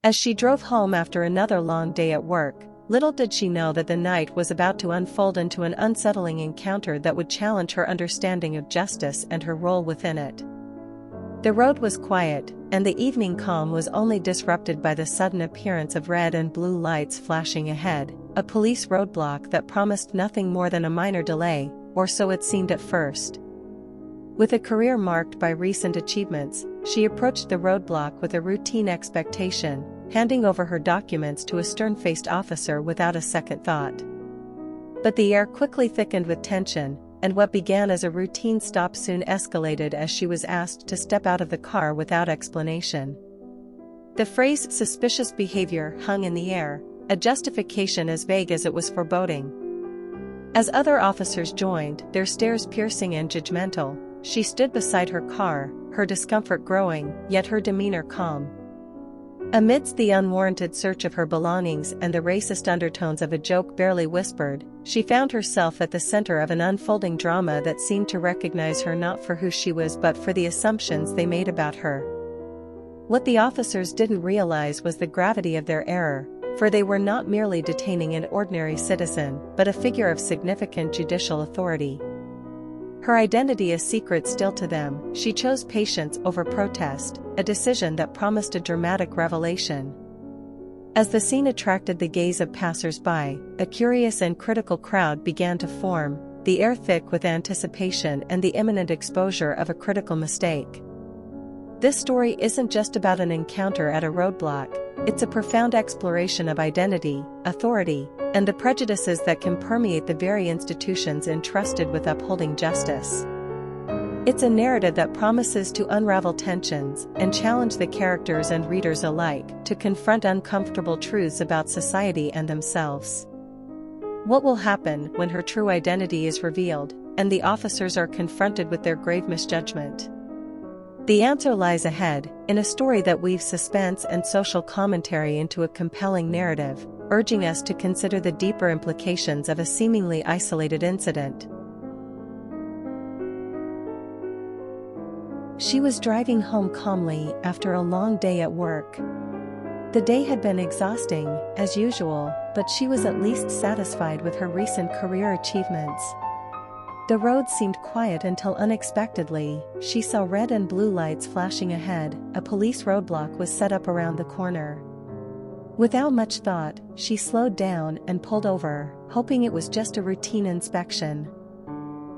As she drove home after another long day at work, little did she know that the night was about to unfold into an unsettling encounter that would challenge her understanding of justice and her role within it. The road was quiet, and the evening calm was only disrupted by the sudden appearance of red and blue lights flashing ahead, a police roadblock that promised nothing more than a minor delay, or so it seemed at first. With a career marked by recent achievements, she approached the roadblock with a routine expectation, handing over her documents to a stern-faced officer without a second thought. But the air quickly thickened with tension, and what began as a routine stop soon escalated as she was asked to step out of the car without explanation. The phrase "suspicious behavior" hung in the air, a justification as vague as it was foreboding. As other officers joined, their stares piercing and judgmental, she stood beside her car, her discomfort growing, yet her demeanor calm. Amidst the unwarranted search of her belongings and the racist undertones of a joke barely whispered, she found herself at the center of an unfolding drama that seemed to recognize her not for who she was but for the assumptions they made about her. What the officers didn't realize was the gravity of their error, for they were not merely detaining an ordinary citizen, but a figure of significant judicial authority. Her identity a secret still to them, she chose patience over protest, a decision that promised a dramatic revelation. As the scene attracted the gaze of passers-by, a curious and critical crowd began to form, the air thick with anticipation and the imminent exposure of a critical mistake. This story isn't just about an encounter at a roadblock, it's a profound exploration of identity, authority, and the prejudices that can permeate the very institutions entrusted with upholding justice. It's a narrative that promises to unravel tensions and challenge the characters and readers alike to confront uncomfortable truths about society and themselves. What will happen when her true identity is revealed, and the officers are confronted with their grave misjudgment? The answer lies ahead, in a story that weaves suspense and social commentary into a compelling narrative, urging us to consider the deeper implications of a seemingly isolated incident. She was driving home calmly after a long day at work. The day had been exhausting, as usual, but she was at least satisfied with her recent career achievements. The road seemed quiet until unexpectedly, she saw red and blue lights flashing ahead. A police roadblock was set up around the corner. Without much thought, she slowed down and pulled over, hoping it was just a routine inspection.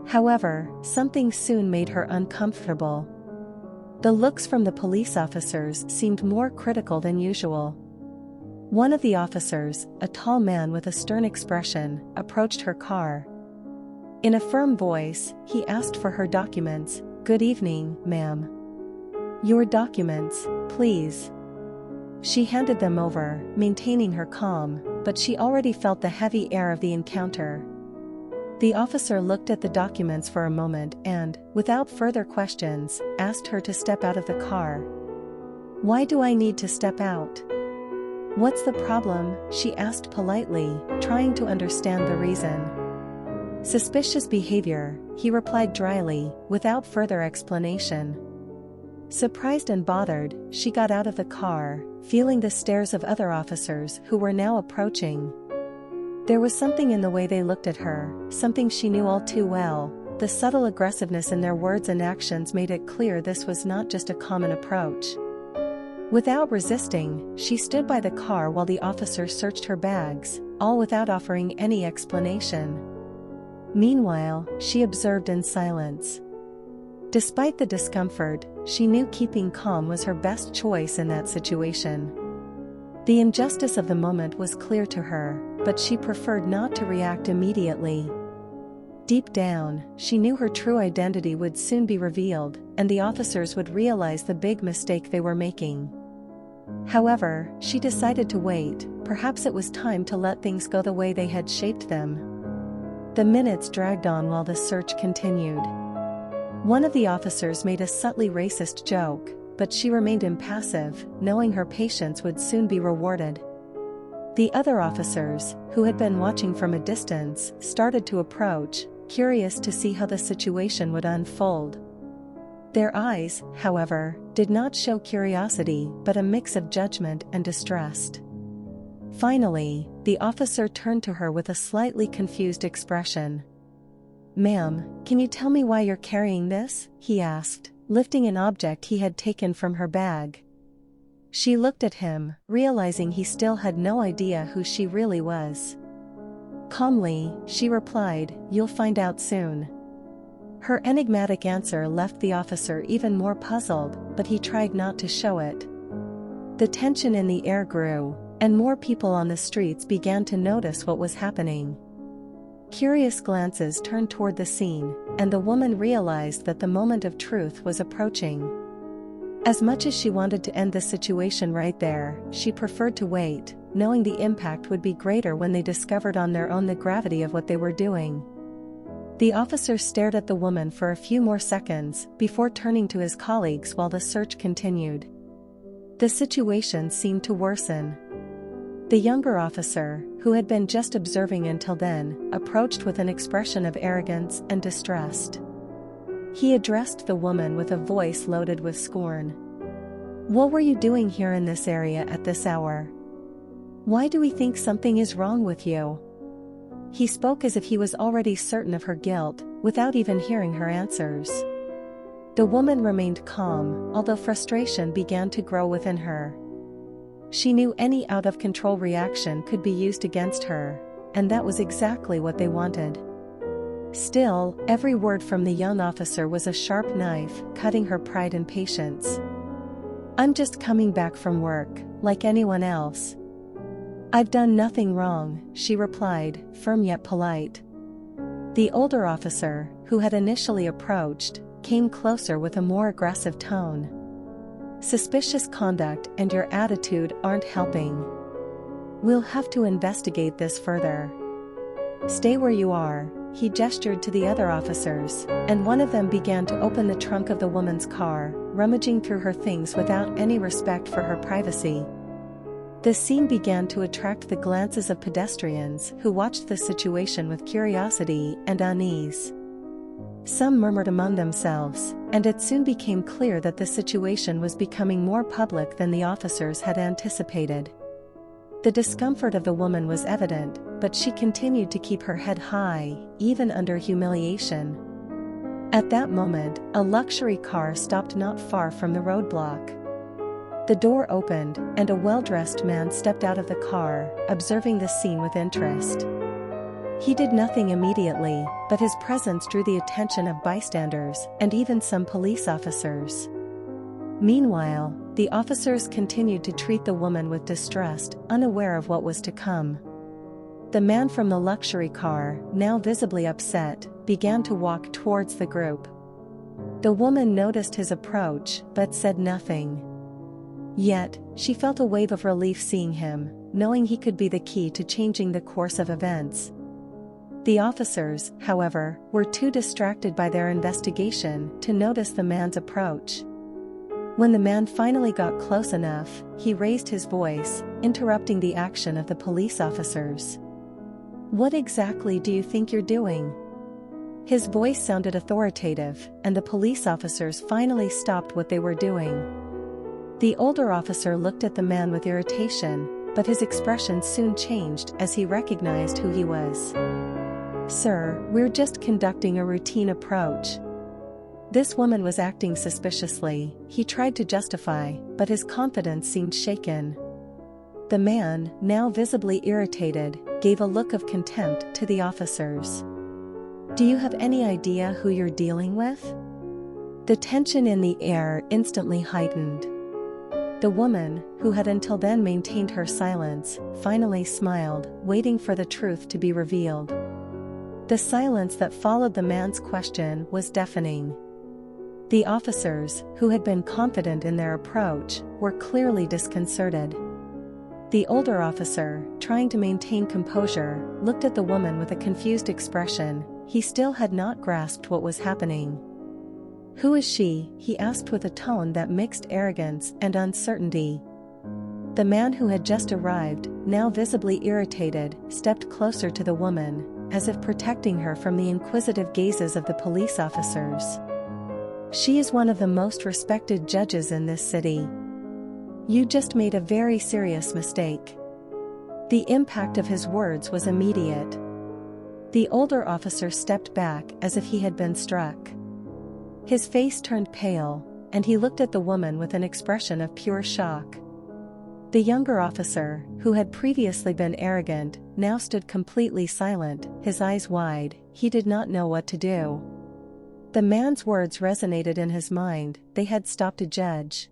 However, something soon made her uncomfortable. The looks from the police officers seemed more critical than usual. One of the officers, a tall man with a stern expression, approached her car. In a firm voice, he asked for her documents. "Good evening, ma'am." "Your documents, please." She handed them over, maintaining her calm, but she already felt the heavy air of the encounter. The officer looked at the documents for a moment and, without further questions, asked her to step out of the car. "Why do I need to step out?" "What's the problem?" she asked politely, trying to understand the reason. "Suspicious behavior," he replied dryly, without further explanation. Surprised and bothered, she got out of the car, feeling the stares of other officers who were now approaching. There was something in the way they looked at her, something she knew all too well. The subtle aggressiveness in their words and actions made it clear this was not just a common approach. Without resisting, she stood by the car while the officer searched her bags, all without offering any explanation. Meanwhile, she observed in silence. Despite the discomfort, she knew keeping calm was her best choice in that situation. The injustice of the moment was clear to her, but she preferred not to react immediately. Deep down, she knew her true identity would soon be revealed, and the officers would realize the big mistake they were making. However, she decided to wait. Perhaps it was time to let things go the way they had shaped them. The minutes dragged on while the search continued. One of the officers made a subtly racist joke, but she remained impassive, knowing her patience would soon be rewarded. The other officers, who had been watching from a distance, started to approach, curious to see how the situation would unfold. Their eyes, however, did not show curiosity but a mix of judgment and distrust. Finally, the officer turned to her with a slightly confused expression. "Ma'am, can you tell me why you're carrying this?" he asked, lifting an object he had taken from her bag. She looked at him, realizing he still had no idea who she really was. Calmly, she replied, "You'll find out soon." Her enigmatic answer left the officer even more puzzled, but he tried not to show it. The tension in the air grew, and more people on the streets began to notice what was happening. Curious glances turned toward the scene, and the woman realized that the moment of truth was approaching. As much as she wanted to end the situation right there, she preferred to wait, knowing the impact would be greater when they discovered on their own the gravity of what they were doing. The officer stared at the woman for a few more seconds before turning to his colleagues while the search continued. The situation seemed to worsen. The younger officer, who had been just observing until then, approached with an expression of arrogance and distrust. He addressed the woman with a voice loaded with scorn. "What were you doing here in this area at this hour? Why do we think something is wrong with you?" He spoke as if he was already certain of her guilt, without even hearing her answers. The woman remained calm, although frustration began to grow within her. She knew any out-of-control reaction could be used against her, and that was exactly what they wanted. Still, every word from the young officer was a sharp knife, cutting her pride and patience. "I'm just coming back from work, like anyone else." "I've done nothing wrong," she replied, firm yet polite. The older officer, who had initially approached, came closer with a more aggressive tone. "Suspicious conduct and your attitude aren't helping. We'll have to investigate this further. Stay where you are." He gestured to the other officers, and one of them began to open the trunk of the woman's car, rummaging through her things without any respect for her privacy. The scene began to attract the glances of pedestrians who watched the situation with curiosity and unease. Some murmured among themselves, and it soon became clear that the situation was becoming more public than the officers had anticipated. The discomfort of the woman was evident, but she continued to keep her head high, even under humiliation. At that moment, a luxury car stopped not far from the roadblock. The door opened, and a well-dressed man stepped out of the car, observing the scene with interest. He did nothing immediately, but his presence drew the attention of bystanders and even some police officers. Meanwhile, the officers continued to treat the woman with distrust, unaware of what was to come. The man from the luxury car, now visibly upset, began to walk towards the group. The woman noticed his approach, but said nothing. Yet, she felt a wave of relief seeing him, knowing he could be the key to changing the course of events. The officers, however, were too distracted by their investigation to notice the man's approach. When the man finally got close enough, he raised his voice, interrupting the action of the police officers. "What exactly do you think you're doing?" His voice sounded authoritative, and the police officers finally stopped what they were doing. The older officer looked at the man with irritation, but his expression soon changed as he recognized who he was. "Sir, we're just conducting a routine approach." This woman was acting suspiciously, he tried to justify, but his confidence seemed shaken. The man, now visibly irritated, gave a look of contempt to the officers. "Do you have any idea who you're dealing with?" The tension in the air instantly heightened. The woman, who had until then maintained her silence, finally smiled, waiting for the truth to be revealed. The silence that followed the man's question was deafening. The officers, who had been confident in their approach, were clearly disconcerted. The older officer, trying to maintain composure, looked at the woman with a confused expression. He still had not grasped what was happening. "Who is she?" he asked with a tone that mixed arrogance and uncertainty. The man who had just arrived, now visibly irritated, stepped closer to the woman, as if protecting her from the inquisitive gazes of the police officers. She is one of the most respected judges in this city. You just made a very serious mistake." The impact of his words was immediate. The older officer stepped back as if he had been struck. His face turned pale, and he looked at the woman with an expression of pure shock. The younger officer, who had previously been arrogant, now stood completely silent, his eyes wide. He did not know what to do. The man's words resonated in his mind. They had stopped a judge.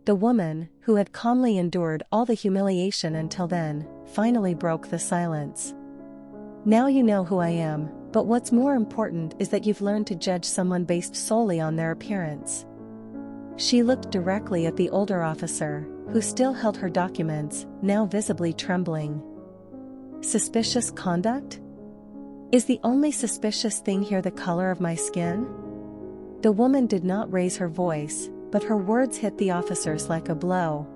The woman, who had calmly endured all the humiliation until then, finally broke the silence. "Now you know who I am, but what's more important is that you've learned to judge someone based solely on their appearance." She looked directly at the older officer, who still held her documents, now visibly trembling. "Suspicious conduct? Is the only suspicious thing here the color of my skin?" The woman did not raise her voice, but her words hit the officers like a blow.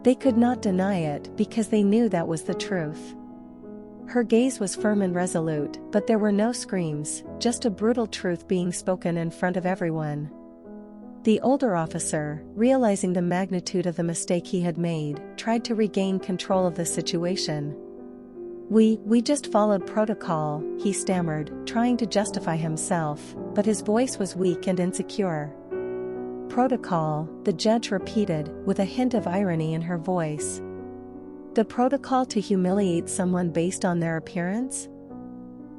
They could not deny it because they knew that was the truth. Her gaze was firm and resolute, but there were no screams, just a brutal truth being spoken in front of everyone. The older officer, realizing the magnitude of the mistake he had made, tried to regain control of the situation. We just followed protocol," he stammered, trying to justify himself, but his voice was weak and insecure. "Protocol," the judge repeated, with a hint of irony in her voice. "The protocol to humiliate someone based on their appearance?"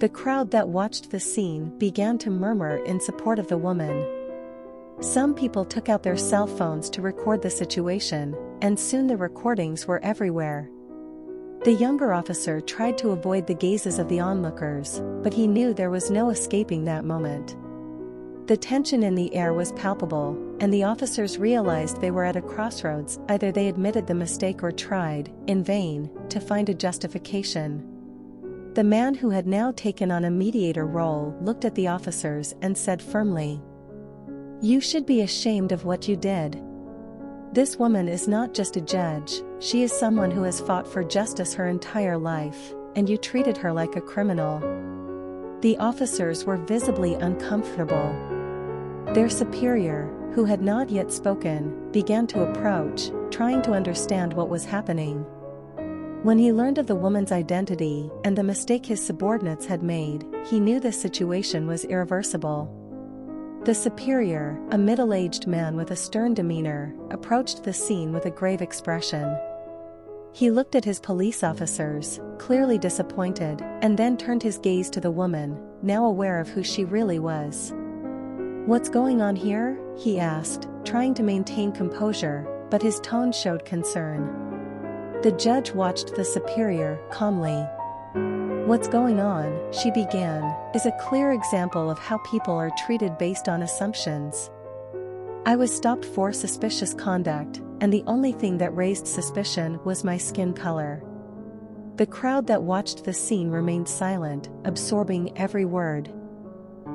The crowd that watched the scene began to murmur in support of the woman. Some people took out their cell phones to record the situation, and soon the recordings were everywhere. The younger officer tried to avoid the gazes of the onlookers, but he knew there was no escaping that moment. The tension in the air was palpable, and the officers realized they were at a crossroads. Either they admitted the mistake or tried, in vain, to find a justification. The man who had now taken on a mediator role looked at the officers and said firmly, "You should be ashamed of what you did. This woman is not just a judge, she is someone who has fought for justice her entire life, and you treated her like a criminal." The officers were visibly uncomfortable. Their superior, who had not yet spoken, began to approach, trying to understand what was happening. When he learned of the woman's identity and the mistake his subordinates had made, he knew the situation was irreversible. The superior, a middle-aged man with a stern demeanor, approached the scene with a grave expression. He looked at his police officers, clearly disappointed, and then turned his gaze to the woman, now aware of who she really was. "What's going on here?" he asked, trying to maintain composure, but his tone showed concern. The judge watched the superior calmly. "What's going on," she began, "is a clear example of how people are treated based on assumptions. I was stopped for suspicious conduct, and the only thing that raised suspicion was my skin color." The crowd that watched the scene remained silent, absorbing every word.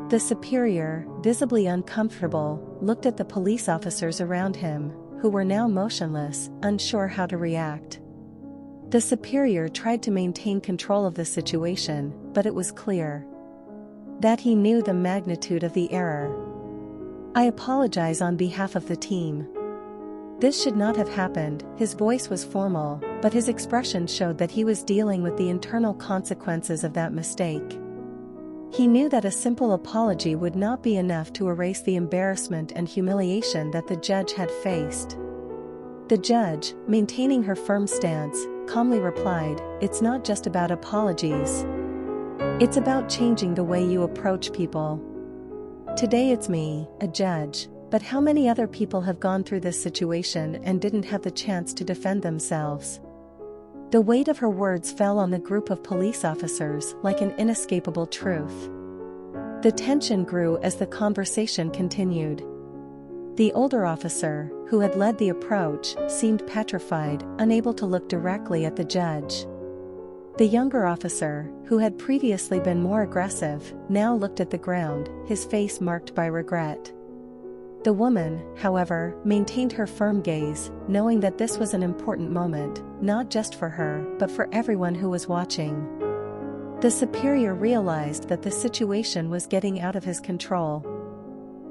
The superior, visibly uncomfortable, looked at the police officers around him, who were now motionless, unsure how to react. The superior tried to maintain control of the situation, but it was clear that he knew the magnitude of the error. "I apologize on behalf of the team. This should not have happened." His voice was formal, but his expression showed that he was dealing with the internal consequences of that mistake. He knew that a simple apology would not be enough to erase the embarrassment and humiliation that the judge had faced. The judge, maintaining her firm stance, calmly replied, "It's not just about apologies. It's about changing the way you approach people. Today it's me, a judge, but how many other people have gone through this situation and didn't have the chance to defend themselves?" The weight of her words fell on the group of police officers like an inescapable truth. The tension grew as the conversation continued. The older officer, who had led the approach, seemed petrified, unable to look directly at the judge. The younger officer, who had previously been more aggressive, now looked at the ground, his face marked by regret. The woman, however, maintained her firm gaze, knowing that this was an important moment, not just for her, but for everyone who was watching. The superior realized that the situation was getting out of his control.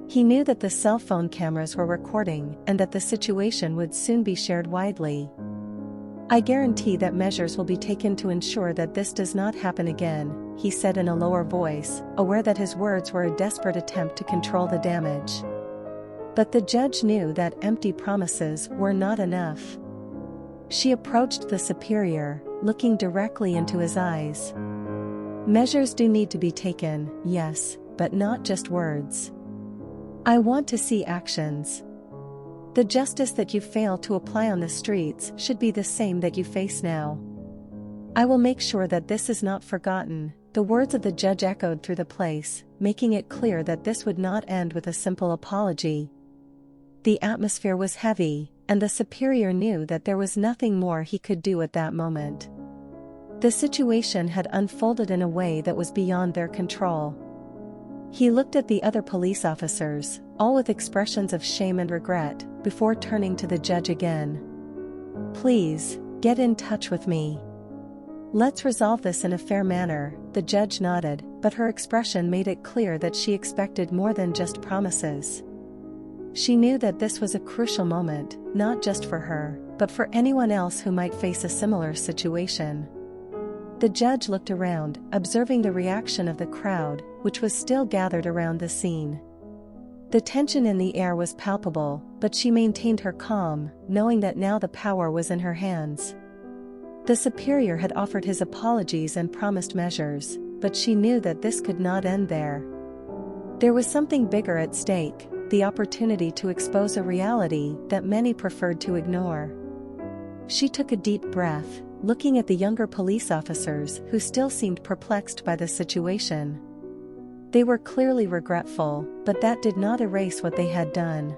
He knew that the cell phone cameras were recording and that the situation would soon be shared widely. "I guarantee that measures will be taken to ensure that this does not happen again," he said in a lower voice, aware that his words were a desperate attempt to control the damage. But the judge knew that empty promises were not enough. She approached the superior, looking directly into his eyes. "Measures do need to be taken, yes, but not just words. I want to see actions. The justice that you fail to apply on the streets should be the same that you face now. I will make sure that this is not forgotten." The words of the judge echoed through the place, making it clear that this would not end with a simple apology. The atmosphere was heavy, and the superior knew that there was nothing more he could do at that moment. The situation had unfolded in a way that was beyond their control. He looked at the other police officers, all with expressions of shame and regret, before turning to the judge again. "Please, get in touch with me. Let's resolve this in a fair manner." The judge nodded, but her expression made it clear that she expected more than just promises. She knew that this was a crucial moment, not just for her, but for anyone else who might face a similar situation. The judge looked around, observing the reaction of the crowd, which was still gathered around the scene. The tension in the air was palpable, but she maintained her calm, knowing that now the power was in her hands. The superior had offered his apologies and promised measures, but she knew that this could not end there. There was something bigger at stake, the opportunity to expose a reality that many preferred to ignore. She took a deep breath, looking at the younger police officers who still seemed perplexed by the situation. They were clearly regretful, but that did not erase what they had done.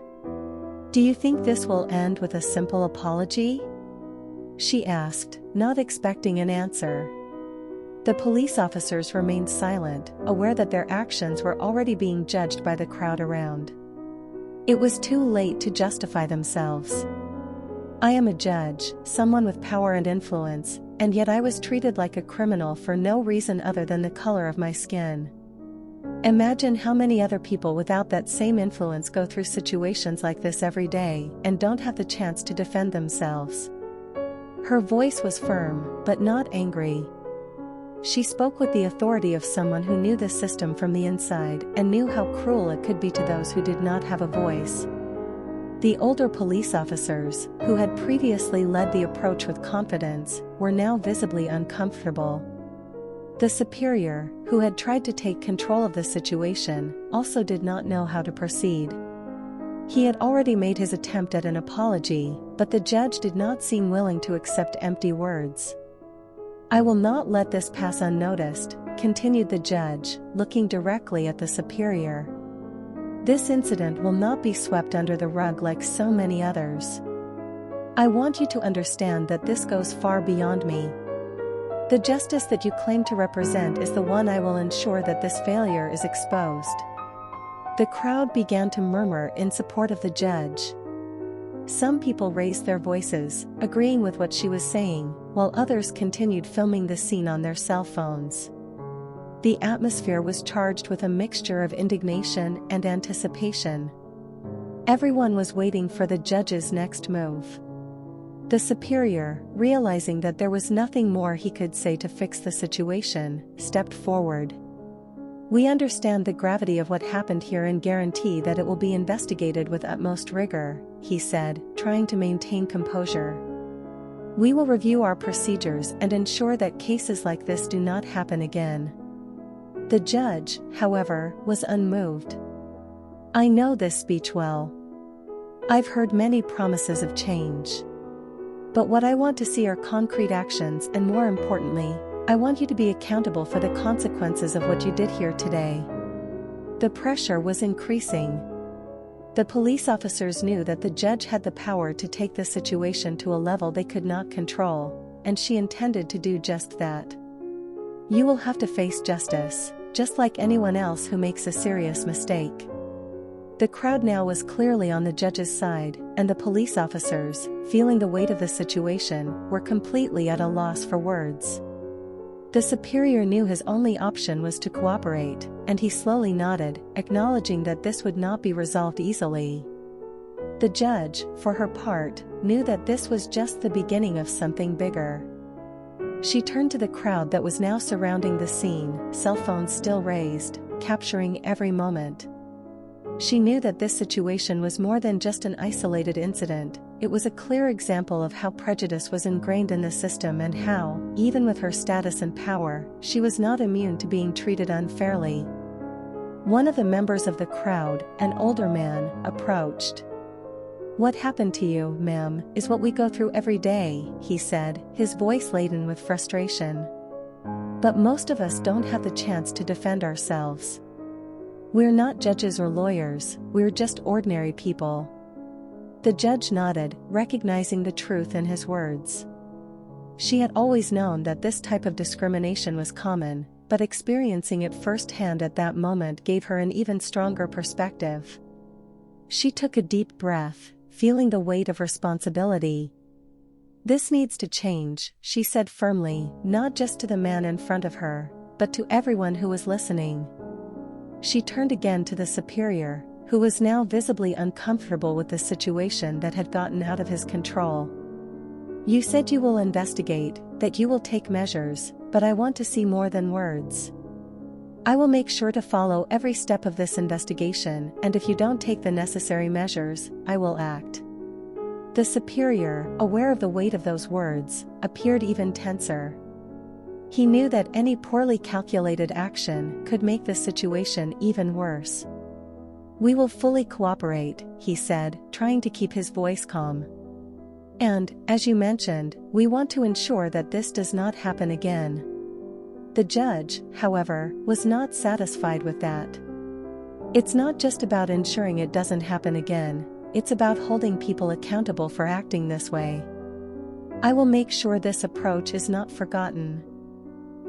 "Do you think this will end with a simple apology?" she asked, not expecting an answer. The police officers remained silent, aware that their actions were already being judged by the crowd around. It was too late to justify themselves. "I am a judge, someone with power and influence, and yet I was treated like a criminal for no reason other than the color of my skin. Imagine how many other people without that same influence go through situations like this every day and don't have the chance to defend themselves." Her voice was firm, but not angry. She spoke with the authority of someone who knew the system from the inside and knew how cruel it could be to those who did not have a voice. The older police officers, who had previously led the approach with confidence, were now visibly uncomfortable. The superior, who had tried to take control of the situation, also did not know how to proceed. He had already made his attempt at an apology, but the judge did not seem willing to accept empty words. "I will not let this pass unnoticed," continued the judge, looking directly at the superior. "This incident will not be swept under the rug like so many others. I want you to understand that this goes far beyond me. The justice that you claim to represent is the one I will ensure that this failure is exposed." The crowd began to murmur in support of the judge. Some people raised their voices, agreeing with what she was saying, while others continued filming the scene on their cell phones. The atmosphere was charged with a mixture of indignation and anticipation. Everyone was waiting for the judge's next move. The superior, realizing that there was nothing more he could say to fix the situation, stepped forward. "We understand the gravity of what happened here and guarantee that it will be investigated with utmost rigor," he said, trying to maintain composure. "We will review our procedures and ensure that cases like this do not happen again." The judge, however, was unmoved. "I know this speech well. I've heard many promises of change. But what I want to see are concrete actions, and more importantly, I want you to be accountable for the consequences of what you did here today." The pressure was increasing. The police officers knew that the judge had the power to take the situation to a level they could not control, and she intended to do just that. "You will have to face justice, just like anyone else who makes a serious mistake." The crowd now was clearly on the judge's side, and the police officers, feeling the weight of the situation, were completely at a loss for words. The superior knew his only option was to cooperate, and he slowly nodded, acknowledging that this would not be resolved easily. The judge, for her part, knew that this was just the beginning of something bigger. She turned to the crowd that was now surrounding the scene, cell phones still raised, capturing every moment. She knew that this situation was more than just an isolated incident. It was a clear example of how prejudice was ingrained in the system and how, even with her status and power, she was not immune to being treated unfairly. One of the members of the crowd, an older man, approached. "What happened to you, ma'am, is what we go through every day," he said, his voice laden with frustration. "But most of us don't have the chance to defend ourselves. We're not judges or lawyers, we're just ordinary people." The judge nodded, recognizing the truth in his words. She had always known that this type of discrimination was common, but experiencing it firsthand at that moment gave her an even stronger perspective. She took a deep breath, feeling the weight of responsibility. "This needs to change," she said firmly, not just to the man in front of her, but to everyone who was listening. She turned again to the superior, who was now visibly uncomfortable with the situation that had gotten out of his control. "You said you will investigate, that you will take measures, but I want to see more than words. I will make sure to follow every step of this investigation, and if you don't take the necessary measures, I will act." The superior, aware of the weight of those words, appeared even tenser. He knew that any poorly calculated action could make the situation even worse. "We will fully cooperate," he said, trying to keep his voice calm. "And, as you mentioned, we want to ensure that this does not happen again." The judge, however, was not satisfied with that. "It's not just about ensuring it doesn't happen again, it's about holding people accountable for acting this way. I will make sure this approach is not forgotten.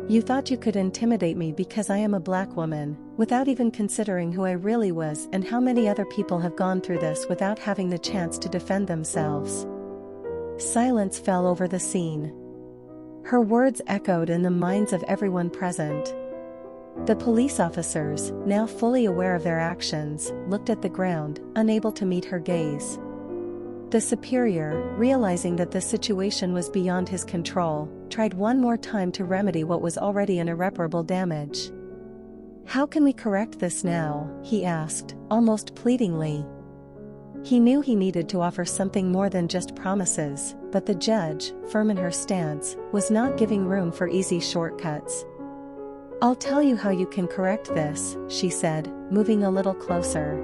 You thought you could intimidate me because I am a black woman, without even considering who I really was and how many other people have gone through this without having the chance to defend themselves." Silence fell over the scene. Her words echoed in the minds of everyone present. The police officers, now fully aware of their actions, looked at the ground, unable to meet her gaze. The superior, realizing that the situation was beyond his control, tried one more time to remedy what was already an irreparable damage. "How can we correct this now?" he asked, almost pleadingly. He knew he needed to offer something more than just promises, but the judge, firm in her stance, was not giving room for easy shortcuts. "I'll tell you how you can correct this," she said, moving a little closer.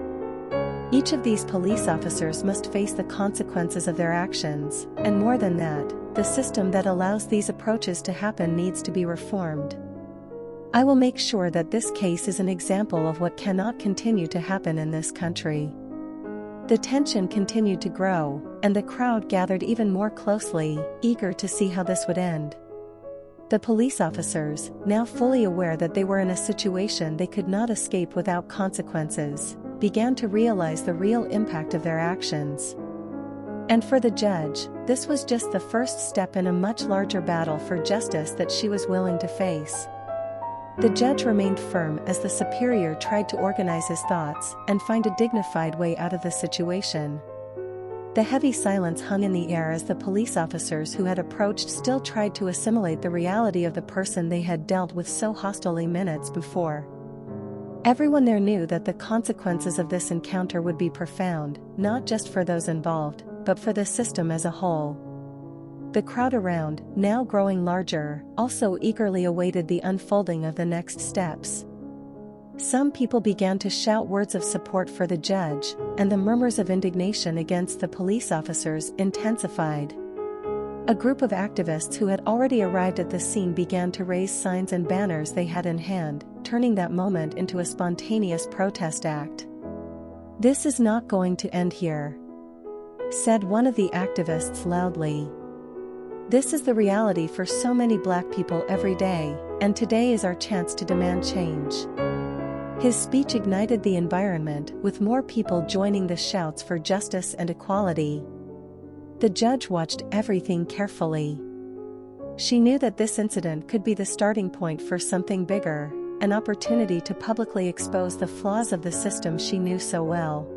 "Each of these police officers must face the consequences of their actions, and more than that, the system that allows these approaches to happen needs to be reformed. I will make sure that this case is an example of what cannot continue to happen in this country." The tension continued to grow, and the crowd gathered even more closely, eager to see how this would end. The police officers, now fully aware that they were in a situation they could not escape without consequences, began to realize the real impact of their actions. And for the judge, this was just the first step in a much larger battle for justice that she was willing to face. The judge remained firm as the superior tried to organize his thoughts and find a dignified way out of the situation. The heavy silence hung in the air as the police officers who had approached still tried to assimilate the reality of the person they had dealt with so hostilely minutes before. Everyone there knew that the consequences of this encounter would be profound, not just for those involved, but for the system as a whole. The crowd around, now growing larger, also eagerly awaited the unfolding of the next steps. Some people began to shout words of support for the judge, and the murmurs of indignation against the police officers intensified. A group of activists who had already arrived at the scene began to raise signs and banners they had in hand, turning that moment into a spontaneous protest act. "This is not going to end here," said one of the activists loudly. "This is the reality for so many black people every day, and today is our chance to demand change." His speech ignited the environment, with more people joining the shouts for justice and equality. The judge watched everything carefully. She knew that this incident could be the starting point for something bigger, an opportunity to publicly expose the flaws of the system she knew so well.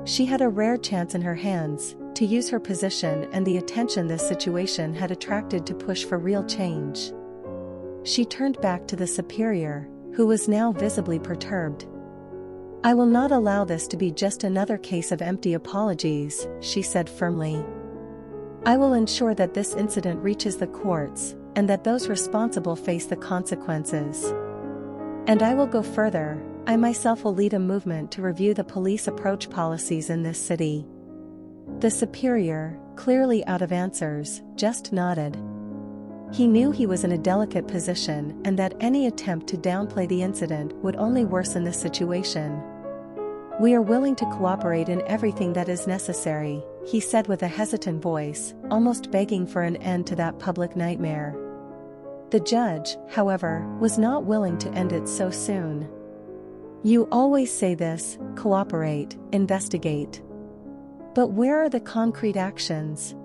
She had a rare chance in her hands, to use her position and the attention this situation had attracted to push for real change. She turned back to the superior, who was now visibly perturbed. "I will not allow this to be just another case of empty apologies," she said firmly. "I will ensure that this incident reaches the courts, and that those responsible face the consequences. And I will go further, I myself will lead a movement to review the police approach policies in this city." The superior, clearly out of answers, just nodded. He knew he was in a delicate position and that any attempt to downplay the incident would only worsen the situation. "We are willing to cooperate in everything that is necessary," he said with a hesitant voice, almost begging for an end to that public nightmare. The judge, however, was not willing to end it so soon. "You always say this, cooperate, investigate. But where are the concrete actions?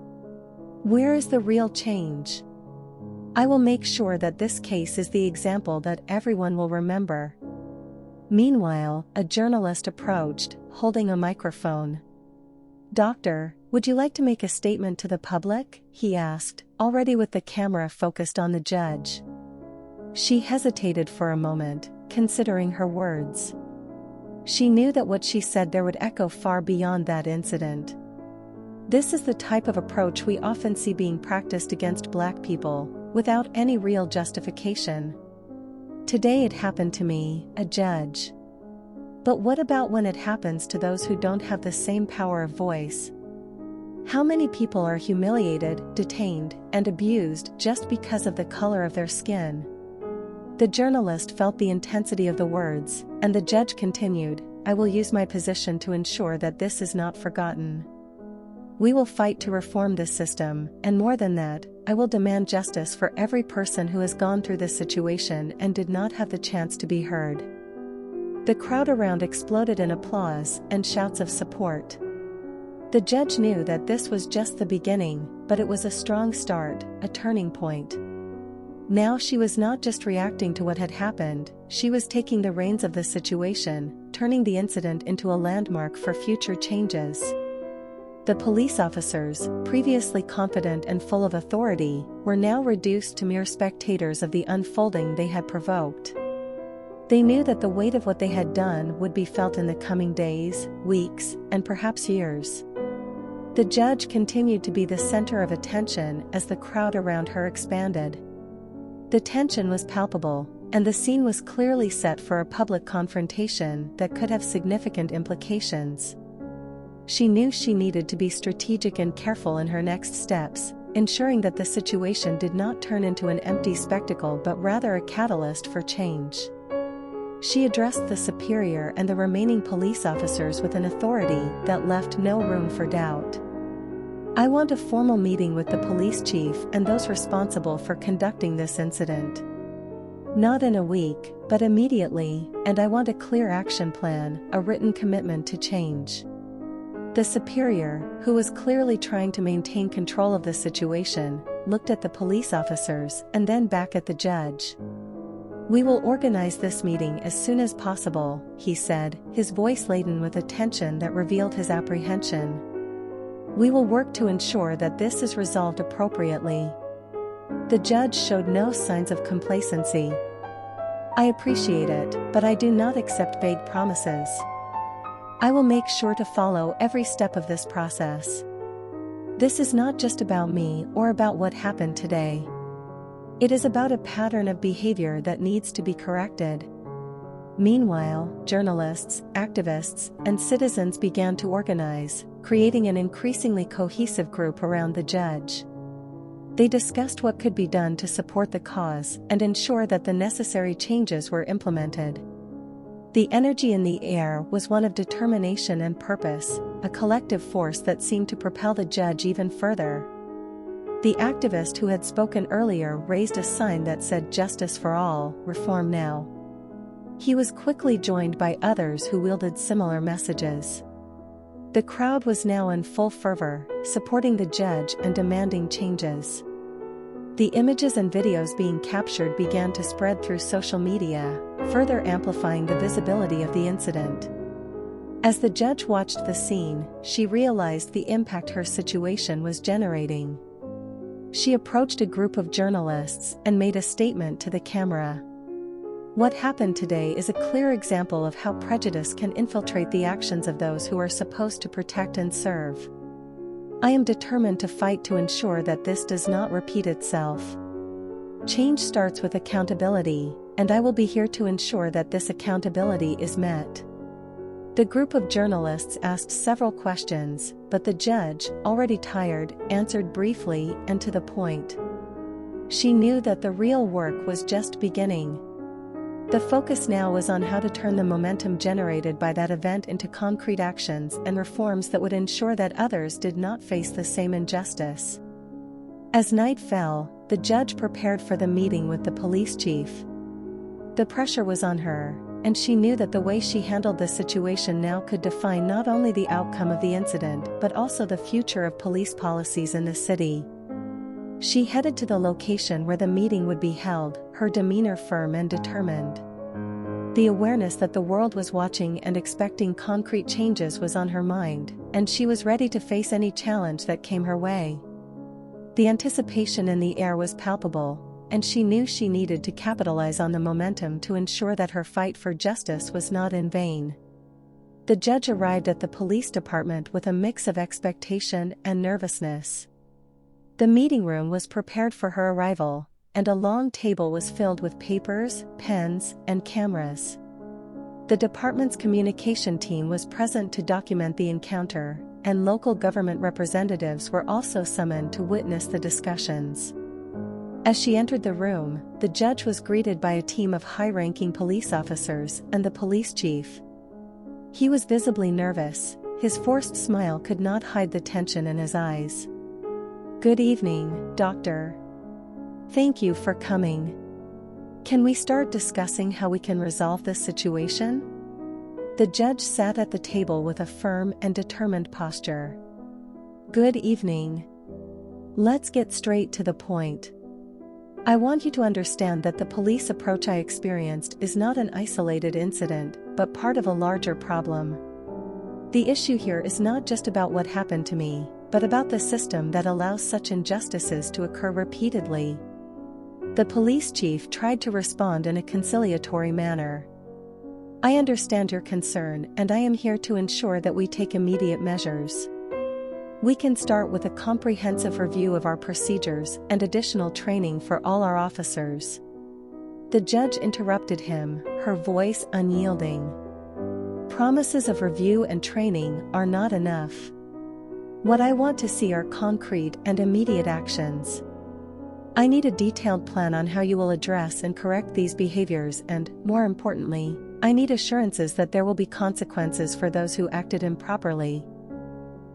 Where is the real change? I will make sure that this case is the example that everyone will remember." Meanwhile, a journalist approached, holding a microphone. "Doctor, would you like to make a statement to the public?" he asked, already with the camera focused on the judge. She hesitated for a moment, considering her words. She knew that what she said there would echo far beyond that incident. This is the type of approach we often see being practiced against Black people, without any real justification. "Today it happened to me, a judge. But what about when it happens to those who don't have the same power of voice? How many people are humiliated, detained, and abused just because of the color of their skin?" The journalist felt the intensity of the words, and the judge continued, "I will use my position to ensure that this is not forgotten. We will fight to reform this system, and more than that, I will demand justice for every person who has gone through this situation and did not have the chance to be heard." The crowd around exploded in applause and shouts of support. The judge knew that this was just the beginning, but it was a strong start, a turning point. Now she was not just reacting to what had happened, she was taking the reins of the situation, turning the incident into a landmark for future changes. The police officers, previously confident and full of authority, were now reduced to mere spectators of the unfolding they had provoked. They knew that the weight of what they had done would be felt in the coming days, weeks, and perhaps years. The judge continued to be the center of attention as the crowd around her expanded. The tension was palpable, and the scene was clearly set for a public confrontation that could have significant implications. She knew she needed to be strategic and careful in her next steps, ensuring that the situation did not turn into an empty spectacle but rather a catalyst for change. She addressed the superior and the remaining police officers with an authority that left no room for doubt. "I want a formal meeting with the police chief and those responsible for conducting this incident. Not in a week, but immediately, and I want a clear action plan, a written commitment to change." The superior, who was clearly trying to maintain control of the situation, looked at the police officers and then back at the judge. "We will organize this meeting as soon as possible," he said, his voice laden with a tension that revealed his apprehension. "We will work to ensure that this is resolved appropriately." The judge showed no signs of complacency. "I appreciate it, but I do not accept vague promises. I will make sure to follow every step of this process. This is not just about me or about what happened today. It is about a pattern of behavior that needs to be corrected." Meanwhile, journalists, activists, and citizens began to organize, creating an increasingly cohesive group around the judge. They discussed what could be done to support the cause and ensure that the necessary changes were implemented. The energy in the air was one of determination and purpose, a collective force that seemed to propel the judge even further. The activist who had spoken earlier raised a sign that said "Justice for all, reform now." He was quickly joined by others who wielded similar messages. The crowd was now in full fervor, supporting the judge and demanding changes. The images and videos being captured began to spread through social media, further amplifying the visibility of the incident. As the judge watched the scene, she realized the impact her situation was generating. She approached a group of journalists and made a statement to the camera. "What happened today is a clear example of how prejudice can infiltrate the actions of those who are supposed to protect and serve. I am determined to fight to ensure that this does not repeat itself. Change starts with accountability, and I will be here to ensure that this accountability is met." The group of journalists asked several questions, but the judge, already tired, answered briefly and to the point. She knew that the real work was just beginning. The focus now was on how to turn the momentum generated by that event into concrete actions and reforms that would ensure that others did not face the same injustice. As night fell, the judge prepared for the meeting with the police chief. The pressure was on her, and she knew that the way she handled the situation now could define not only the outcome of the incident but also the future of police policies in the city. She headed to the location where the meeting would be held, her demeanor firm and determined. The awareness that the world was watching and expecting concrete changes was on her mind, and she was ready to face any challenge that came her way. The anticipation in the air was palpable, and she knew she needed to capitalize on the momentum to ensure that her fight for justice was not in vain. The judge arrived at the police department with a mix of expectation and nervousness. The meeting room was prepared for her arrival, and a long table was filled with papers, pens, and cameras. The department's communication team was present to document the encounter, and local government representatives were also summoned to witness the discussions. As she entered the room, the judge was greeted by a team of high-ranking police officers and the police chief. He was visibly nervous, his forced smile could not hide the tension in his eyes. "Good evening, Doctor. Thank you for coming. Can we start discussing how we can resolve this situation?" The judge sat at the table with a firm and determined posture. "Good evening. Let's get straight to the point. I want you to understand that the police approach I experienced is not an isolated incident, but part of a larger problem. The issue here is not just about what happened to me, but about the system that allows such injustices to occur repeatedly." The police chief tried to respond in a conciliatory manner. "I understand your concern, and I am here to ensure that we take immediate measures. We can start with a comprehensive review of our procedures and additional training for all our officers." The judge interrupted him, her voice unyielding. "Promises of review and training are not enough. What I want to see are concrete and immediate actions. I need a detailed plan on how you will address and correct these behaviors and, more importantly, I need assurances that there will be consequences for those who acted improperly."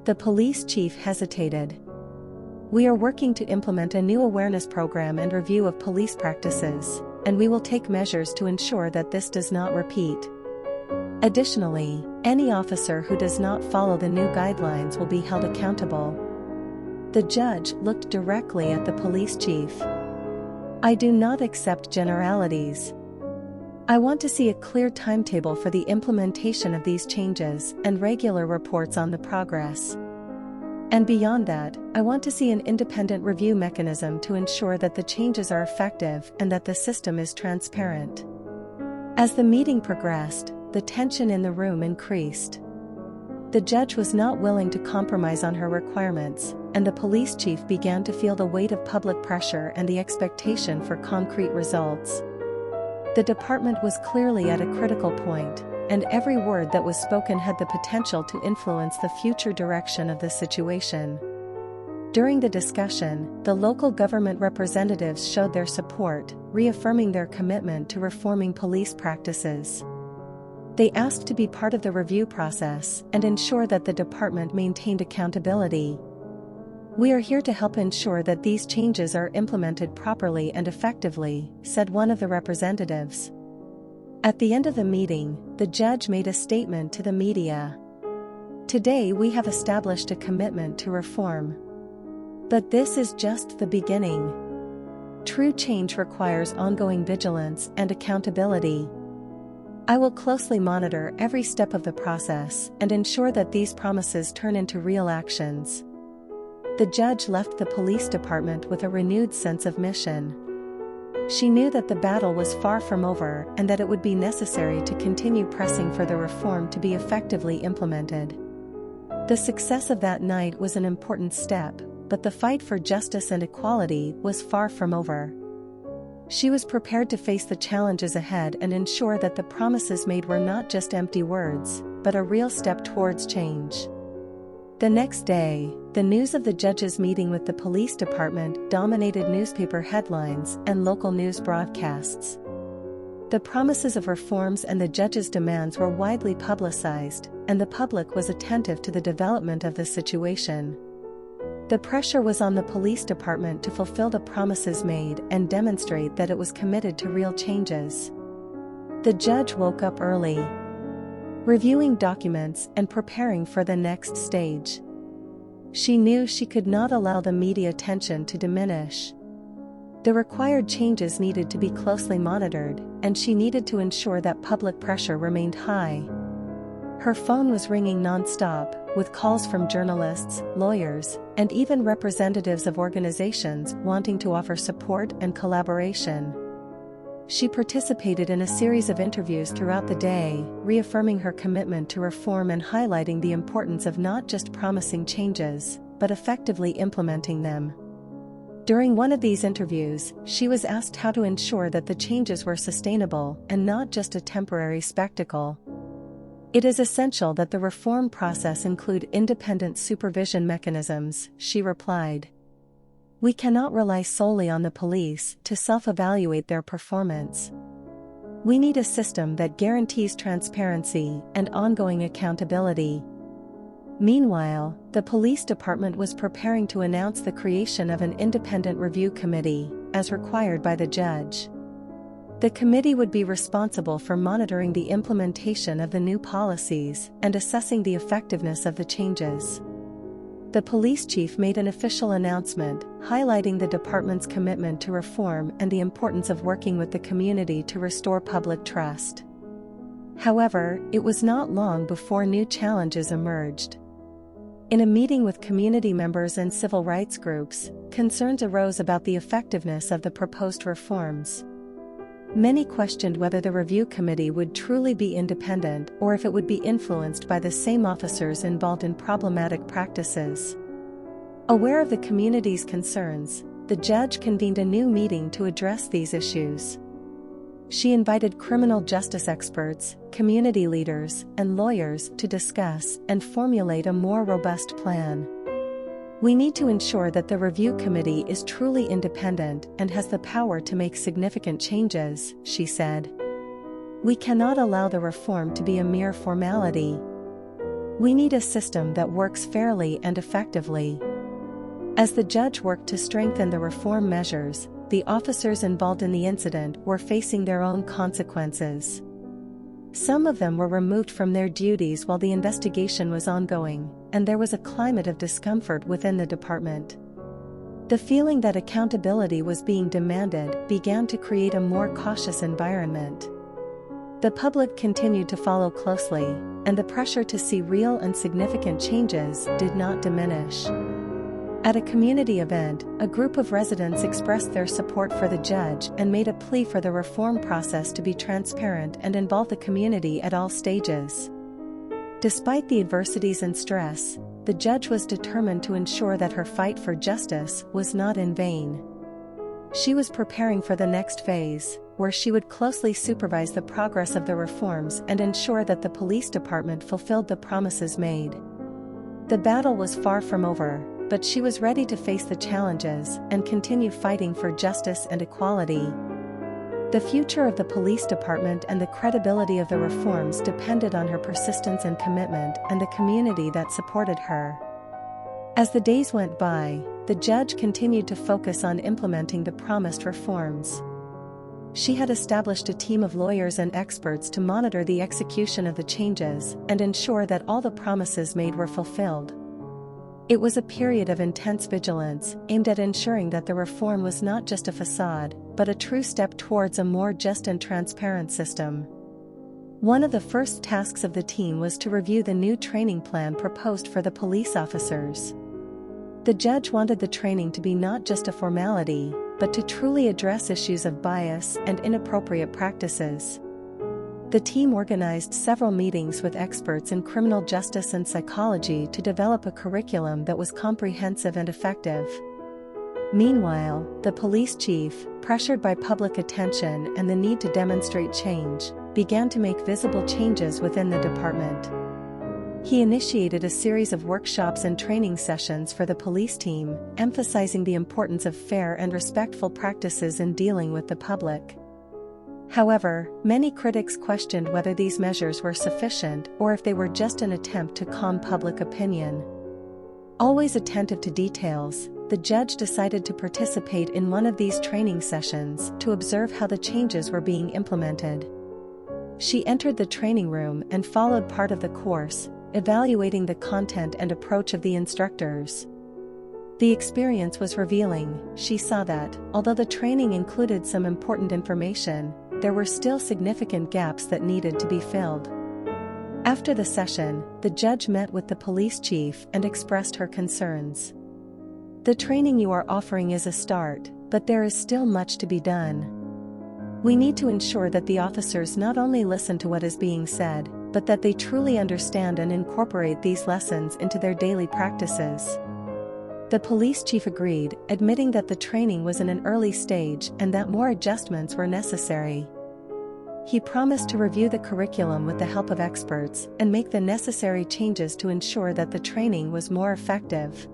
The police chief hesitated. "We are working to implement a new awareness program and review of police practices, and we will take measures to ensure that this does not repeat. Additionally, any officer who does not follow the new guidelines will be held accountable." The judge looked directly at the police chief. "I do not accept generalities. I want to see a clear timetable for the implementation of these changes and regular reports on the progress. And beyond that, I want to see an independent review mechanism to ensure that the changes are effective and that the system is transparent." As the meeting progressed, the tension in the room increased. The judge was not willing to compromise on her requirements, and the police chief began to feel the weight of public pressure and the expectation for concrete results. The department was clearly at a critical point, and every word that was spoken had the potential to influence the future direction of the situation. During the discussion, the local government representatives showed their support, reaffirming their commitment to reforming police practices. They asked to be part of the review process and ensure that the department maintained accountability. "We are here to help ensure that these changes are implemented properly and effectively," said one of the representatives. At the end of the meeting, the judge made a statement to the media. "Today we have established a commitment to reform. But this is just the beginning. true change requires ongoing vigilance and accountability. I will closely monitor every step of the process and ensure that these promises turn into real actions. The judge left the police department with a renewed sense of mission. She knew that the battle was far from over and that it would be necessary to continue pressing for the reform to be effectively implemented. The success of that night was an important step, but the fight for justice and equality was far from over. She was prepared to face the challenges ahead and ensure that the promises made were not just empty words, but a real step towards change. The next day, the news of the judge's meeting with the police department dominated newspaper headlines and local news broadcasts. The promises of reforms and the judge's demands were widely publicized, and the public was attentive to the development of the situation. The pressure was on the police department to fulfill the promises made and demonstrate that it was committed to real changes. The judge woke up early, reviewing documents and preparing for the next stage. She knew she could not allow the media attention to diminish. The required changes needed to be closely monitored, and she needed to ensure that public pressure remained high. Her phone was ringing non-stop, with calls from journalists, lawyers, and even representatives of organizations wanting to offer support and collaboration. She participated in a series of interviews throughout the day, reaffirming her commitment to reform and highlighting the importance of not just promising changes, but effectively implementing them. During one of these interviews, she was asked how to ensure that the changes were sustainable and not just a temporary spectacle. "It is essential that the reform process include independent supervision mechanisms," she replied. "We cannot rely solely on the police to self-evaluate their performance. We need a system that guarantees transparency and ongoing accountability." Meanwhile, the police department was preparing to announce the creation of an independent review committee, as required by the judge. The committee would be responsible for monitoring the implementation of the new policies and assessing the effectiveness of the changes. The police chief made an official announcement, highlighting the department's commitment to reform and the importance of working with the community to restore public trust. However, it was not long before new challenges emerged. In a meeting with community members and civil rights groups, concerns arose about the effectiveness of the proposed reforms. Many questioned whether the review committee would truly be independent or if it would be influenced by the same officers involved in problematic practices. Aware of the community's concerns, the judge convened a new meeting to address these issues. She invited criminal justice experts, community leaders, and lawyers to discuss and formulate a more robust plan. "We need to ensure that the review committee is truly independent and has the power to make significant changes," she said. "We cannot allow the reform to be a mere formality. We need a system that works fairly and effectively." As the judge worked to strengthen the reform measures, the officers involved in the incident were facing their own consequences. Some of them were removed from their duties while the investigation was ongoing, and there was a climate of discomfort within the department. The feeling that accountability was being demanded began to create a more cautious environment. The public continued to follow closely, and the pressure to see real and significant changes did not diminish. At a community event, a group of residents expressed their support for the judge and made a plea for the reform process to be transparent and involve the community at all stages. Despite the adversities and stress, the judge was determined to ensure that her fight for justice was not in vain. She was preparing for the next phase, where she would closely supervise the progress of the reforms and ensure that the police department fulfilled the promises made. The battle was far from over, but she was ready to face the challenges and continue fighting for justice and equality. The future of the police department and the credibility of the reforms depended on her persistence and commitment and the community that supported her. As the days went by, the judge continued to focus on implementing the promised reforms. She had established a team of lawyers and experts to monitor the execution of the changes and ensure that all the promises made were fulfilled. It was a period of intense vigilance, aimed at ensuring that the reform was not just a facade, but a true step towards a more just and transparent system. One of the first tasks of the team was to review the new training plan proposed for the police officers. The judge wanted the training to be not just a formality, but to truly address issues of bias and inappropriate practices. The team organized several meetings with experts in criminal justice and psychology to develop a curriculum that was comprehensive and effective. Meanwhile, the police chief, pressured by public attention and the need to demonstrate change, began to make visible changes within the department. He initiated a series of workshops and training sessions for the police team, emphasizing the importance of fair and respectful practices in dealing with the public. However, many critics questioned whether these measures were sufficient or if they were just an attempt to calm public opinion. Always attentive to details, the judge decided to participate in one of these training sessions to observe how the changes were being implemented. She entered the training room and followed part of the course, evaluating the content and approach of the instructors. The experience was revealing. She saw that, although the training included some important information, there were still significant gaps that needed to be filled. After the session, the judge met with the police chief and expressed her concerns. "The training you are offering is a start, but there is still much to be done. We need to ensure that the officers not only listen to what is being said, but that they truly understand and incorporate these lessons into their daily practices." The police chief agreed, admitting that the training was in an early stage and that more adjustments were necessary. He promised to review the curriculum with the help of experts and make the necessary changes to ensure that the training was more effective.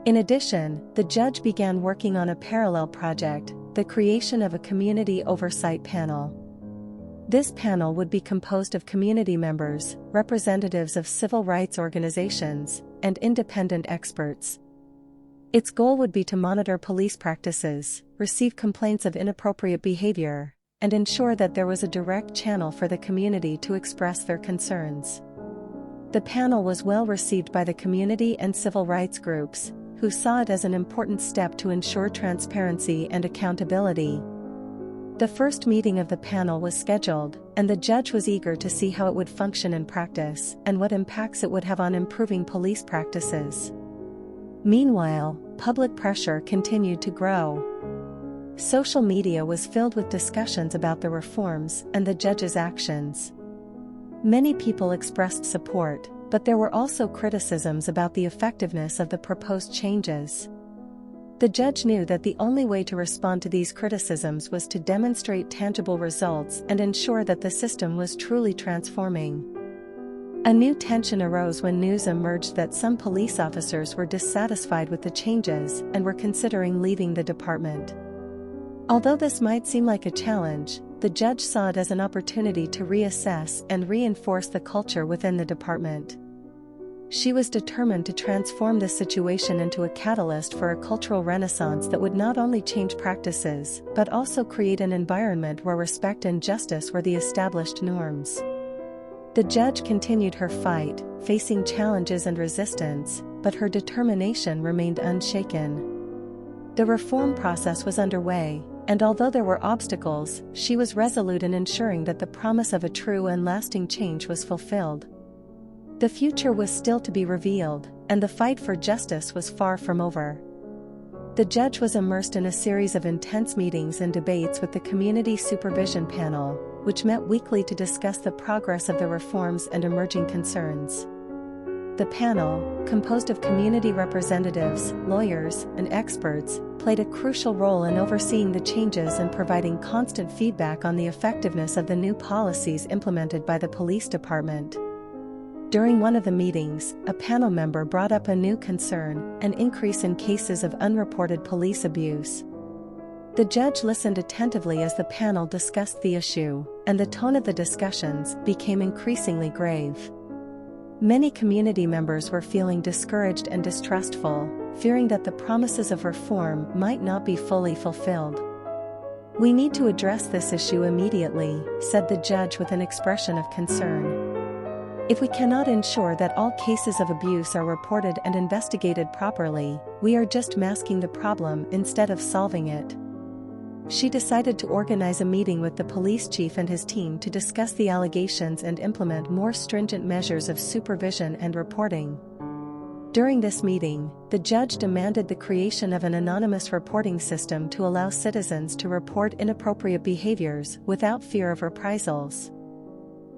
In addition, the judge began working on a parallel project, the creation of a community oversight panel. This panel would be composed of community members, representatives of civil rights organizations, and independent experts. Its goal would be to monitor police practices, receive complaints of inappropriate behavior, and ensure that there was a direct channel for the community to express their concerns. The panel was well received by the community and civil rights groups, who saw it as an important step to ensure transparency and accountability. The first meeting of the panel was scheduled, and the judge was eager to see how it would function in practice and what impacts it would have on improving police practices. Meanwhile, public pressure continued to grow. Social media was filled with discussions about the reforms and the judge's actions. Many people expressed support, but there were also criticisms about the effectiveness of the proposed changes. The judge knew that the only way to respond to these criticisms was to demonstrate tangible results and ensure that the system was truly transforming. A new tension arose when news emerged that some police officers were dissatisfied with the changes and were considering leaving the department. Although this might seem like a challenge, the judge saw it as an opportunity to reassess and reinforce the culture within the department. She was determined to transform this situation into a catalyst for a cultural renaissance that would not only change practices, but also create an environment where respect and justice were the established norms. The judge continued her fight, facing challenges and resistance, but her determination remained unshaken. The reform process was underway, and although there were obstacles, she was resolute in ensuring that the promise of a true and lasting change was fulfilled. The future was still to be revealed, and the fight for justice was far from over. The judge was immersed in a series of intense meetings and debates with the Community Supervision Panel, which met weekly to discuss the progress of the reforms and emerging concerns. The panel, composed of community representatives, lawyers, and experts, played a crucial role in overseeing the changes and providing constant feedback on the effectiveness of the new policies implemented by the police department. During one of the meetings, a panel member brought up a new concern: an increase in cases of unreported police abuse. The judge listened attentively as the panel discussed the issue, and the tone of the discussions became increasingly grave. Many community members were feeling discouraged and distrustful, fearing that the promises of reform might not be fully fulfilled. "We need to address this issue immediately," said the judge with an expression of concern. If we cannot ensure that all cases of abuse are reported and investigated properly, we are just masking the problem instead of solving it. She decided to organize a meeting with the police chief and his team to discuss the allegations and implement more stringent measures of supervision and reporting. During this meeting, the judge demanded the creation of an anonymous reporting system to allow citizens to report inappropriate behaviors without fear of reprisals.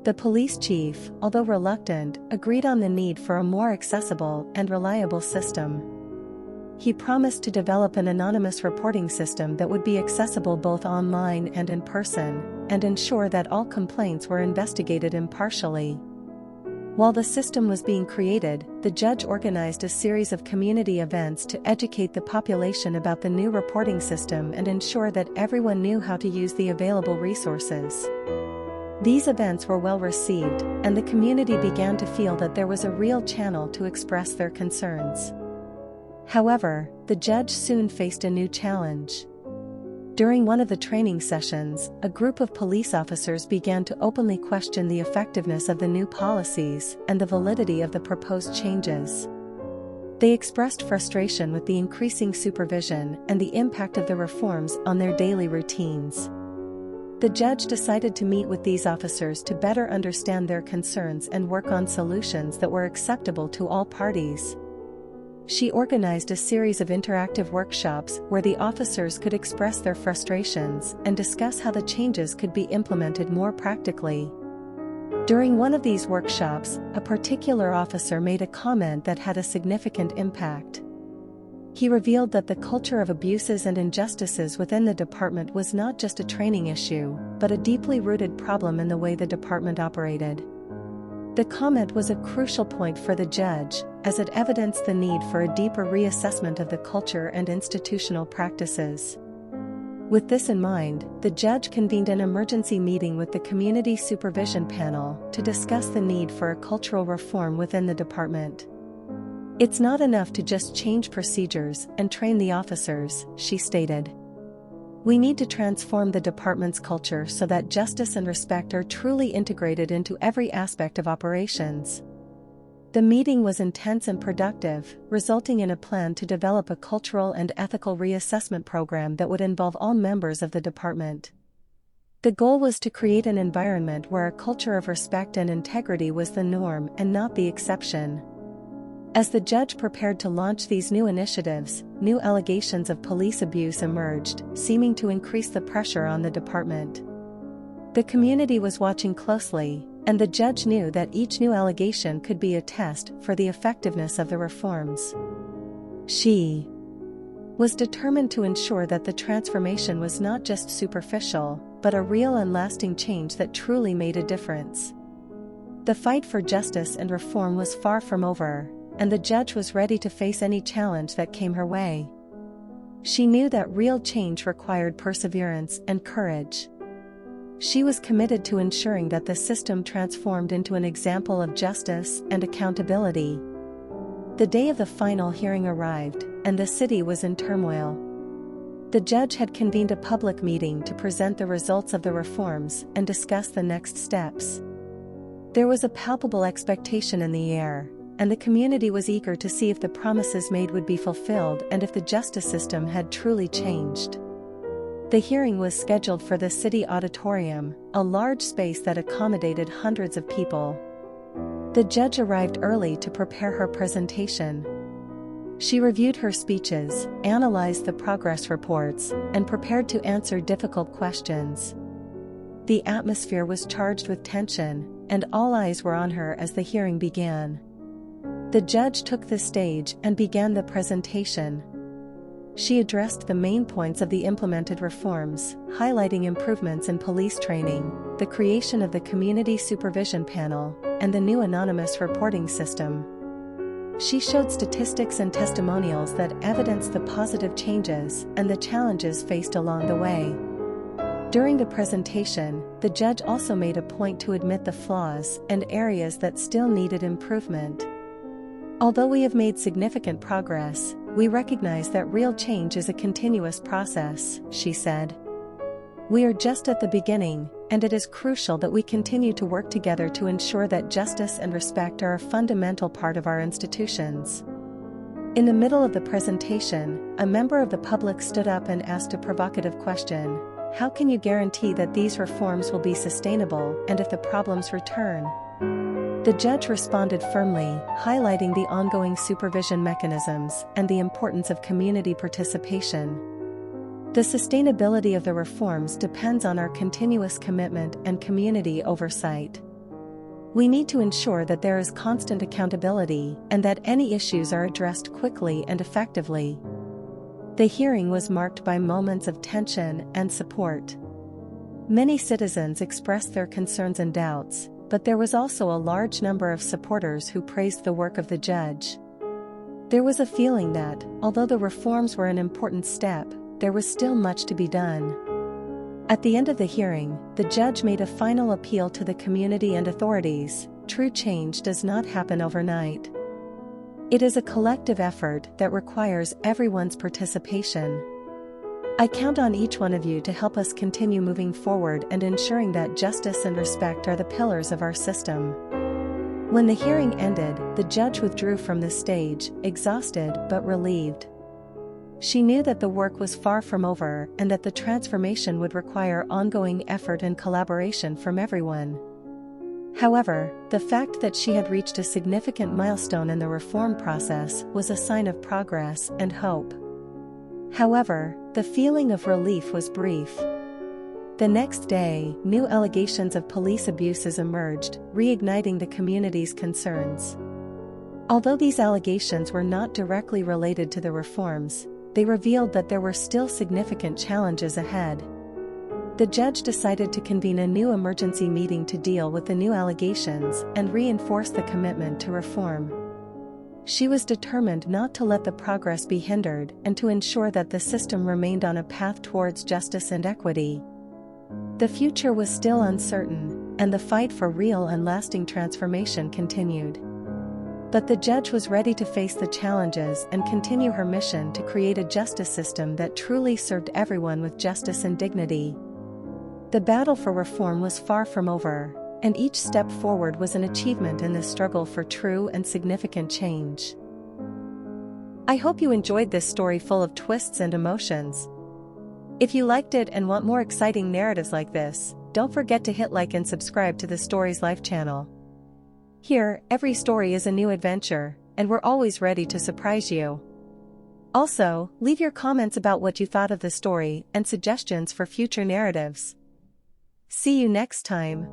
The police chief, although reluctant, agreed on the need for a more accessible and reliable system. He promised to develop an anonymous reporting system that would be accessible both online and in person, and ensure that all complaints were investigated impartially. While the system was being created, the judge organized a series of community events to educate the population about the new reporting system and ensure that everyone knew how to use the available resources. These events were well received, and the community began to feel that there was a real channel to express their concerns. However, the judge soon faced a new challenge. During one of the training sessions, a group of police officers began to openly question the effectiveness of the new policies and the validity of the proposed changes. They expressed frustration with the increasing supervision and the impact of the reforms on their daily routines. The judge decided to meet with these officers to better understand their concerns and work on solutions that were acceptable to all parties. She organized a series of interactive workshops where the officers could express their frustrations and discuss how the changes could be implemented more practically. During one of these workshops, a particular officer made a comment that had a significant impact. He revealed that the culture of abuses and injustices within the department was not just a training issue, but a deeply rooted problem in the way the department operated. The comment was a crucial point for the judge, as it evidenced the need for a deeper reassessment of the culture and institutional practices. With this in mind, the judge convened an emergency meeting with the Community Supervision Panel to discuss the need for a cultural reform within the department. "It's not enough to just change procedures and train the officers," she stated. "We need to transform the department's culture so that justice and respect are truly integrated into every aspect of operations." The meeting was intense and productive, resulting in a plan to develop a cultural and ethical reassessment program that would involve all members of the department. The goal was to create an environment where a culture of respect and integrity was the norm and not the exception. As the judge prepared to launch these new initiatives, new allegations of police abuse emerged, seeming to increase the pressure on the department. The community was watching closely, and the judge knew that each new allegation could be a test for the effectiveness of the reforms. She was determined to ensure that the transformation was not just superficial, but a real and lasting change that truly made a difference. The fight for justice and reform was far from over, and the judge was ready to face any challenge that came her way. She knew that real change required perseverance and courage. She was committed to ensuring that the system transformed into an example of justice and accountability. The day of the final hearing arrived, and the city was in turmoil. The judge had convened a public meeting to present the results of the reforms and discuss the next steps. There was a palpable expectation in the air, and the community was eager to see if the promises made would be fulfilled and if the justice system had truly changed. The hearing was scheduled for the city auditorium, a large space that accommodated hundreds of people. The judge arrived early to prepare her presentation. She reviewed her speeches, analyzed the progress reports, and prepared to answer difficult questions. The atmosphere was charged with tension, and all eyes were on her as the hearing began. The judge took the stage and began the presentation. She addressed the main points of the implemented reforms, highlighting improvements in police training, the creation of the Community Supervision Panel, and the new anonymous reporting system. She showed statistics and testimonials that evidenced the positive changes and the challenges faced along the way. During the presentation, the judge also made a point to admit the flaws and areas that still needed improvement. "Although we have made significant progress, we recognize that real change is a continuous process," she said. "We are just at the beginning, and it is crucial that we continue to work together to ensure that justice and respect are a fundamental part of our institutions. In the middle of the presentation, a member of the public stood up and asked a provocative question: "How can you guarantee that these reforms will be sustainable, and if the problems return?" The judge responded firmly, highlighting the ongoing supervision mechanisms and the importance of community participation. The sustainability of the reforms depends on our continuous commitment and community oversight. We need to ensure that there is constant accountability and that any issues are addressed quickly and effectively. The hearing was marked by moments of tension and support. Many citizens expressed their concerns and doubts, but there was also a large number of supporters who praised the work of the judge. There was a feeling that, although the reforms were an important step, there was still much to be done. At the end of the hearing, the judge made a final appeal to the community and authorities: true change does not happen overnight. It is a collective effort that requires everyone's participation. I count on each one of you to help us continue moving forward and ensuring that justice and respect are the pillars of our system. When the hearing ended, the judge withdrew from the stage, exhausted but relieved. She knew that the work was far from over and that the transformation would require ongoing effort and collaboration from everyone. However, the fact that she had reached a significant milestone in the reform process was a sign of progress and hope. However, the feeling of relief was brief. The next day, new allegations of police abuses emerged, reigniting the community's concerns. Although these allegations were not directly related to the reforms, they revealed that there were still significant challenges ahead. The judge decided to convene a new emergency meeting to deal with the new allegations and reinforce the commitment to reform. She was determined not to let the progress be hindered and to ensure that the system remained on a path towards justice and equity. The future was still uncertain, and the fight for real and lasting transformation continued. But the judge was ready to face the challenges and continue her mission to create a justice system that truly served everyone with justice and dignity. The battle for reform was far from over, and each step forward was an achievement in the struggle for true and significant change. I hope you enjoyed this story full of twists and emotions. If you liked it and want more exciting narratives like this, don't forget to hit like and subscribe to the Stories Life channel. Here, every story is a new adventure, and we're always ready to surprise you. Also, leave your comments about what you thought of the story and suggestions for future narratives. See you next time.